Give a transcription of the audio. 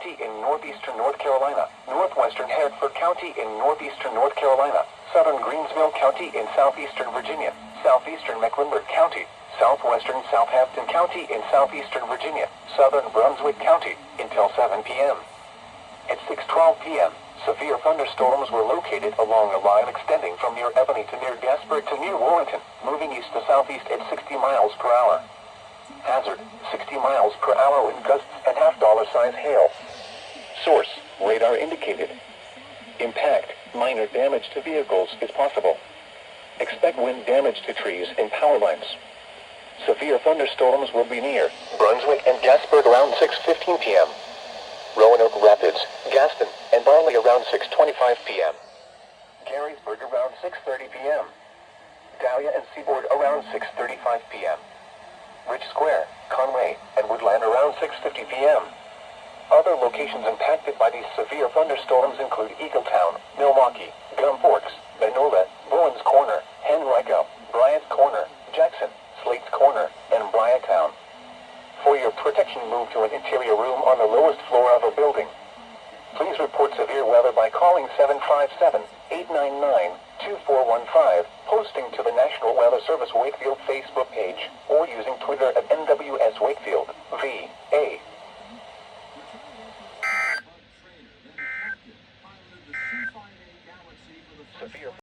County in northeastern North Carolina, northwestern Hertford County in northeastern North Carolina, southern Greensville County in southeastern Virginia, southeastern Mecklenburg County, southwestern Southampton County in southeastern Virginia, southern Brunswick County, until 7 p.m. At 6:12 p.m., severe thunderstorms were located along a line extending from near Ebony to near Gasburg to near Warrenton, moving east to southeast at 60 miles per hour. Hazard, 60 miles per hour wind gusts and $half-size hail. Source, radar indicated. Impact, minor damage to vehicles is possible. Expect wind damage to trees and power lines. Severe thunderstorms will be near Brunswick and Gasburg around 6:15 p.m. Roanoke Rapids, Gaston, and Barley around 6:25 p.m. Garysburg around 6:30 p.m. Dahlia and Seaboard around 6:35 p.m. Rich Square, Conway, and Woodland around 6:50 p.m. Other locations impacted by these severe thunderstorms include Eagletown, Milwaukee, Gum Forks, Minola, Bowens Corner, Henrico, Bryant's Corner, Jackson, Slate's Corner, and Bryantown. For your protection, move to an interior room on the lowest floor of a building. Please report severe weather by calling 757-899-2415, posting to the National Weather Service Wakefield Facebook page, or using Twitter at